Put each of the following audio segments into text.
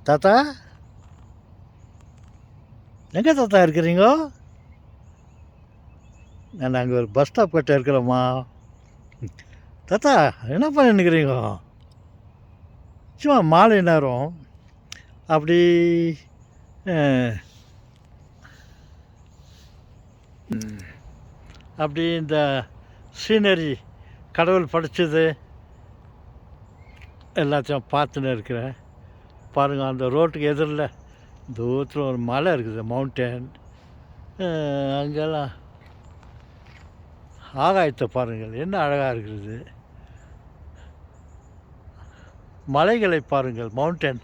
தாத்தா, எங்கே தாத்தா இருக்கிறீங்க? நான் அங்கே ஒரு பஸ் ஸ்டாப் கிட்ட இருக்கிறோம்மா. தாத்தா, என்ன பண்ணிக்கிறீங்க? சும்மா மாலை நேரம் அப்படி அஹ், அப்படி இந்த சீனரி கடவுள் படைச்சது எல்லாத்தையும் பார்த்துன்னு இருக்கிறேன். பாருங்கள், அந்த ரோட்டுக்கு எதிரில் தூரத்தில் ஒரு மலை இருக்குது, மவுண்டன். அங்கெல்லாம் ஆகாயத்தை பாருங்கள், என்ன அழகாக இருக்கிறது. மலைகளை பாருங்கள், மவுண்டன்.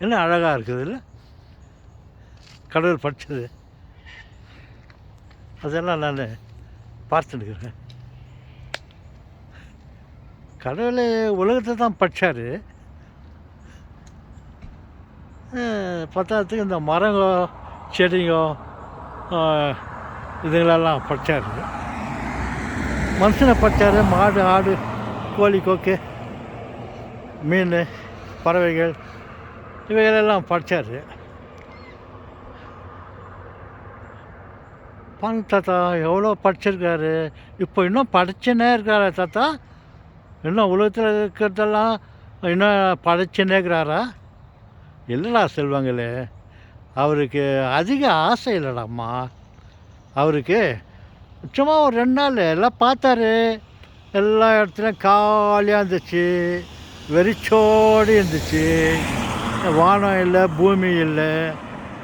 என்ன அழகாக இருக்குது இல்லை? கடவுள் படித்தது அதெல்லாம் நான் பார்த்துருக்குறேன். கடவுள் உலகத்தை தான் படித்தார். பத்தாததுக்கு இந்த மரங்க செடிங்க இதுங்களெல்லாம் படித்தார். மனுஷனை படித்தார். மாடு, ஆடு, கோழி, கொக்கு, மீன், பறவைகள் இவைகளெல்லாம் படித்தார். பாருங்க தாத்தா, எவ்வளோ படிச்சிருக்காரு. இப்போ இன்னும் படிச்சுன்னே இருக்காரா தாத்தா? இன்னும் உலகத்தில் இருக்கிறதெல்லாம் இன்னும் படிச்சுன்னே இருக்கிறாரா? இல்லைடா செல்வங்களே, அவருக்கு அதிக ஆசை இல்லைடாம்மா. அவருக்கு சும்மா ஒரு 2 நாள் எல்லாம் பார்த்தாரு. எல்லா இடத்துலையும் காலியாக இருந்துச்சு, வெறிச்சோடி இருந்துச்சு. வானம் இல்லை, பூமி இல்லை,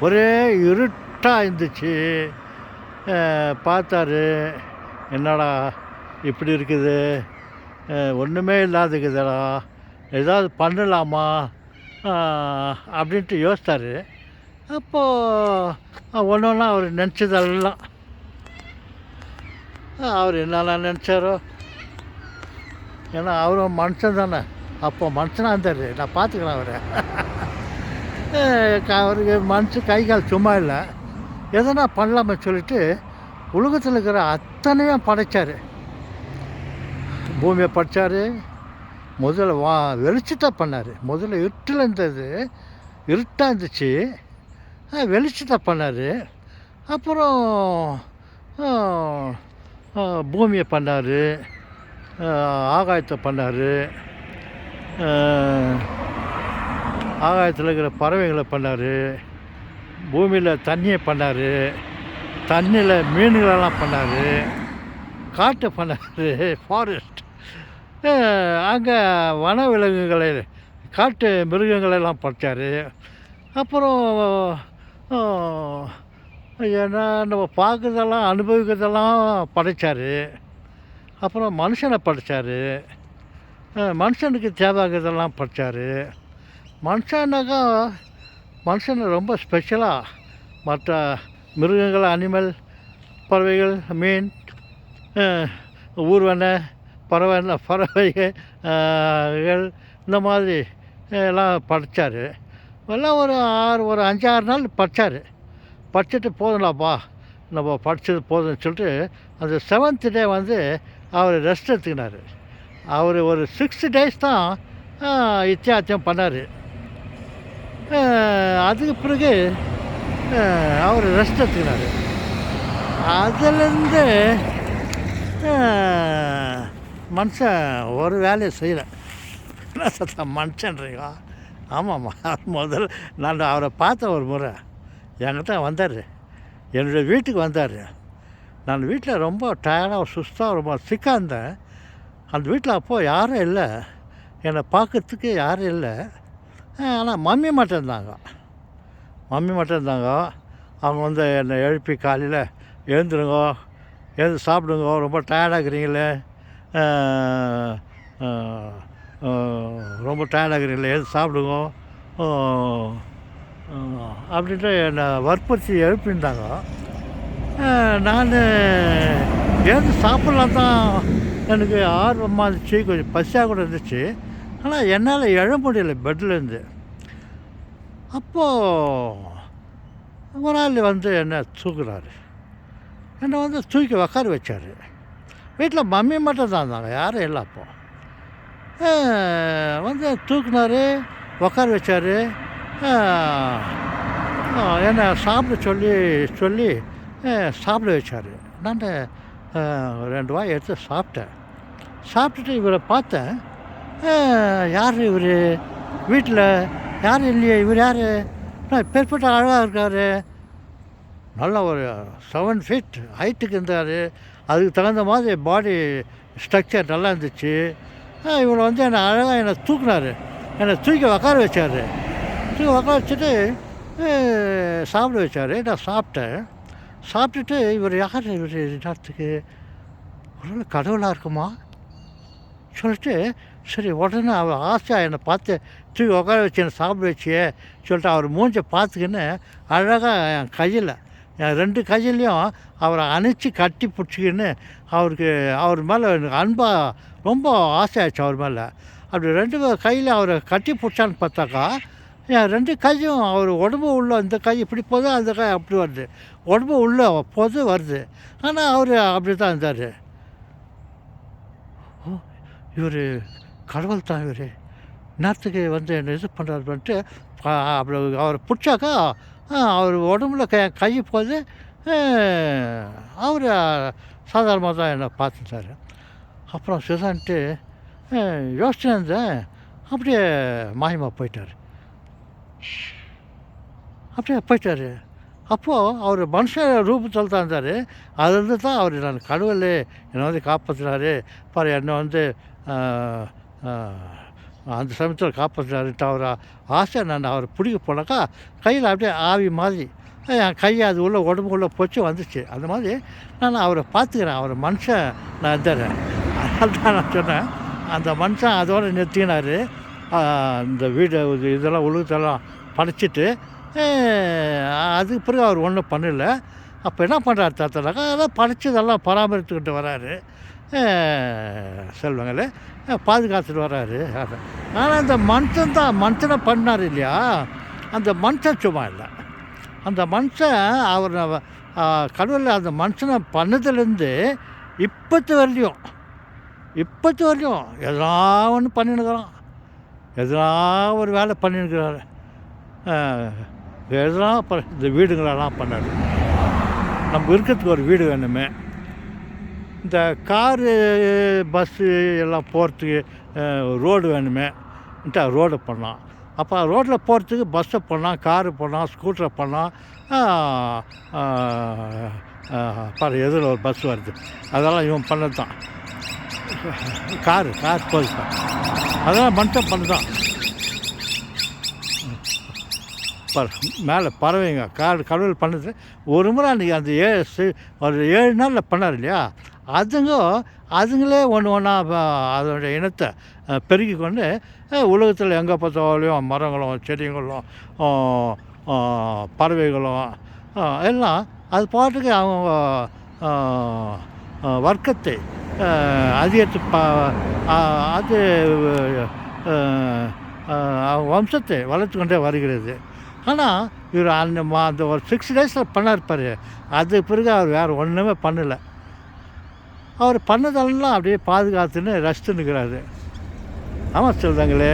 ஒரே இருட்டாக இருந்துச்சு. பார்த்தாரு, என்னடா இப்படி இருக்குது, ஒன்றுமே இல்லாதுக்குதுடா, ஏதாவது பண்ணலாமா அப்படின்ட்டு யோசித்தார். அப்போது ஒன்று ஒன்றா அவர் நினச்சதெல்லாம் அவர் என்னெல்லாம் நினச்சாரோ. ஏன்னா அவரும் மனுஷன் தானே, அப்போ மனுஷனாக இருந்தார். நான் பார்த்துக்கிறேன் அவரை. அவருக்கு மனுஷன் கை கால் சும்மா இல்லை, எதனா பண்ணலாமே சொல்லிட்டு உலகத்தில் இருக்கிற அத்தனையும் படைத்தார். பூமியை படைத்தார். முதல்ல வெளிச்சத்தை பண்ணார். முதல்ல இருட்டில் இருந்தது, இருட்டாக இருந்துச்சு, வெளிச்சத்தை பண்ணார். அப்புறம் பூமியை பண்ணார், ஆகாயத்தை பண்ணார், ஆகாயத்தில் இருக்கிற பறவைகளை பண்ணார், பூமியில் தண்ணியை பண்ணார், தண்ணியில் மீன்களெல்லாம் பண்ணார், காட்டை பண்ணார், ஃபாரஸ்ட், அங்கே வனவிலங்குகளை, காட்டு மிருகங்களெல்லாம் படைத்தார். அப்புறம் ஏன்னா நம்ம பார்க்குறதெல்லாம் அனுபவிக்கிறதெல்லாம் படைத்தார். அப்புறம் மனுஷனை படைத்தார். மனுஷனுக்கு தேவையாகிறதெல்லாம் படைத்தார். மனுஷனாக்கா மனுஷனை ரொம்ப ஸ்பெஷலாக மற்ற மிருகங்கள், அனிமல், பறவைகள், மீன், ஊர்வன பறவைகள் இந்த மாதிரி எல்லாம் படைத்தார். எல்லாம் ஒரு 5-6 நாள் படித்தார். படிச்சுட்டு போதும்லாப்பா, நம்ம படித்தது போதும்னு சொல்லிட்டு அந்த 7th டே வந்து அவர் ரெஸ்ட் எடுத்துக்கினார். அவர் ஒரு 6 days தான் இத்தியாத்தியம் பண்ணார். அதுக்கு பிறகு அவர் ரெஸ்ட் எடுத்துக்கினார். அதிலேருந்து மனுஷன் ஒரு வேலையை செய்யலை. என்ன சத்தா மனுஷன்றீங்க? ஆமாம்மா, முதல்ல நான் அவரை பார்த்த ஒரு முறை என்கிட்ட வந்தார், என்னுடைய வீட்டுக்கு வந்தார். நான் வீட்டில் ரொம்ப டயர்டாக, சுஸ்தாக, ரொம்ப சிக்காக இருந்தேன். அந்த வீட்டில் அப்போது யாரும் இல்லை, என்னை பார்க்கறதுக்கு யாரும் இல்லை. ஆனால் மம்மி மட்டும் இருந்தாங்க. அவங்க வந்து என்னை எழுப்பி காலையில் எழுந்துருங்க, எழுந்து சாப்பிடுங்க, ரொம்ப டயர்டாகிறீங்களே, ரொம்ப டயர்டாகிறீங்களே, எழுந்து சாப்பிடுங்க அப்படின்ட்டு என்னை வற்புறுத்தி எழுப்பியிருந்தாங்க. நான் எழுந்து சாப்பிட்லாம் தான் எனக்கு ஆர்வமாக இருந்துச்சு, கொஞ்சம் பசியாக கூட இருந்துச்சு. ஆனால் என்னால் எழ முடியலை பெட்லேருந்து. அப்போது ஒரு ஆள் வந்து என்னை தூக்குறாரு. என்னை வந்து தூக்கி உக்கார வச்சார். வீட்டில் மம்மி மட்டும் தான் இருந்தாங்க, யாரும் இல்லை அப்போ. வந்து தூக்குனாரு, உட்கார வச்சார், என்னை சாப்பிட சொல்லி சொல்லி சாப்பிட வச்சார். நான் 2 வாய் எடுத்து சாப்பிட்டேன். சாப்பிட்டுட்டு இவரை பார்த்தேன். யார் இவர்? வீட்டில் யாரும் இல்லையே, இவர் யார்? இப்பேற்பட்ட அழகாக இருக்கார், நல்ல ஒரு 7 ஃபீட் ஹைட்டுக்கு இருந்தார், அதுக்கு தகுந்த மாதிரி பாடி ஸ்ட்ரக்சர் நல்லா இருந்துச்சு. இவரை வந்து என்னை அழகாக என்னை தூக்குனார், என்னை தூக்கி உட்கார வச்சார். தூக்கி உட்கார வச்சுட்டு சாப்பிட வச்சார். நான் சாப்பிட்டேன். சாப்பிட்டுட்டு இவர் யார் இவர் நேரத்துக்கு? ஒரு கடவுளாக இருக்குமா சொல்லிட்டு, சரி உடனே அவர் ஆசையாக என்னை பார்த்து தூக்கி உட்கார வச்சு என்னை சாப்பிட வச்சியே சொல்லிட்டு அவர் மூஞ்சை பார்த்துக்கின்னு அழகாக என் கையில், என் 2 கையிலையும் அவரை அணைச்சி கட்டி பிடிச்சிக்கின்னு அவர் மேலே எனக்கு அன்பாக ரொம்ப ஆசையாச்சு அவர் மேலே. அப்படி 2 கையில் அவரை கட்டி பிடிச்சான்னு பார்த்தாக்கா, என் 2 கையும் அவர் உடம்பு உள்ள, இந்த கை இப்படி போகுது, அந்த கை அப்படி வருது, உடம்பு உள்ளே போது வருது. ஆனால் அவர் அப்படி தான் இருந்தார். ஓ, இவர் கடவுள் தான், இவர் நேரத்துக்கு வந்து என்ன இது பண்ணுறாருன்ட்டு அப்படி அவரை பிடிச்சாக்கா அவர் உடம்புல கை போது. அவர் சாதாரணமாக தான் என்னை பார்த்துட்டார். அப்புறம் சிதான்ட்டு யோசிச்சு இருந்தேன். அப்படியே மாயமாக போயிட்டார். அப்போது அவர் மனுஷன் ரூபத்தில் தான் இருந்தார். அதுலேருந்து தான் அவர் நான் கடவுள் என்னை வந்து காப்பாற்றினார் பாரு, என்னை வந்து அந்த சமயத்தில் காப்பாற்றினாருன்ட்டு அவர் ஆசை. நான் அவரை பிடிக்க போனாக்கா கையில் அப்படியே ஆவி மாதிரி என் கையை அது உள்ள உடம்புக்குள்ளே போச்சு வந்துச்சு. அந்த மாதிரி நான் அவரை பார்த்துக்கிறேன். அவர் மனுஷன் நான் இருந்தேன். அதனால தான் நான் சொன்னேன், அந்த மனுஷன் அதோடு நிறுத்தினார். இந்த வீடு இதெல்லாம் உலகத்தெல்லாம் படைச்சிட்டு அதுக்கு பிறகு அவர் ஒன்றும் பண்ணலை. அப்போ என்ன பண்ணுறாரு தாத்தானாக்கா, அதான் படைச்சதெல்லாம் பராமரித்துக்கிட்டு வராரு, செல்வங்களே பாதுகாத்துட்டு வராரு. ஆனால் அந்த மனுஷன் தான் மனுஷனை பண்ணார் இல்லையா, அந்த மனுஷன் சும்மா இல்லை. அந்த மனுஷன் அவர் கடவுள் அந்த மனுஷனை பண்ணதுலேருந்து இப்போத்து வரலையும் எதனா ஒன்று பண்ணினுக்கிறான், எதனா ஒரு வேலை பண்ணினுக்கிறாரு. எதனா இந்த வீடுங்களெல்லாம் பண்ணார். நம்ம இருக்கிறதுக்கு ஒரு வீடு வேணுமே, இந்த காரு பஸ்ஸு எல்லாம் போகிறதுக்கு ரோடு வேணுமேன்ட்டு ரோடு பண்ணான். அப்போ ரோட்டில் போகிறதுக்கு பஸ்ஸை பண்ணான், காரு பண்ணான், ஸ்கூட்டரை பண்ணான். பாரு எதில் ஒரு பஸ் வருது, அதெல்லாம் இவன் பண்ணது தான். கார் போகுது, அதெல்லாம் மனுஷன் பண்ணதான். மேலே பறவைங்க கடவுள் பண்ணது. ஒரு முறை அன்றைக்கி அந்த ஒரு 7 நாளில் பண்ணார் இல்லையா, அதுங்களே ஒன்று ஒன்றா அதோடைய இனத்தை பெருக்கி கொண்டு உலகத்தில் எங்கே பார்த்தாலையும் மரங்களும் செடிகளும் பறவைகளும் எல்லாம் அது பாட்டுக்கு அவங்க வர்க்கத்தை அதிகத்து அது வம்சத்தை வளர்த்து கொண்டே வருகிறது. ஆனால் இவர் அந்த ஒரு 6 டேஸில் பண்ணார். அது பிறகு அவர் வேறு ஒன்றுமே பண்ணலை. அவர் பண்ணதெல்லாம் அப்படியே பாதுகாத்துன்னு ரசித்து நிற்கிறாரு. ஆமாம் செல்வங்களே.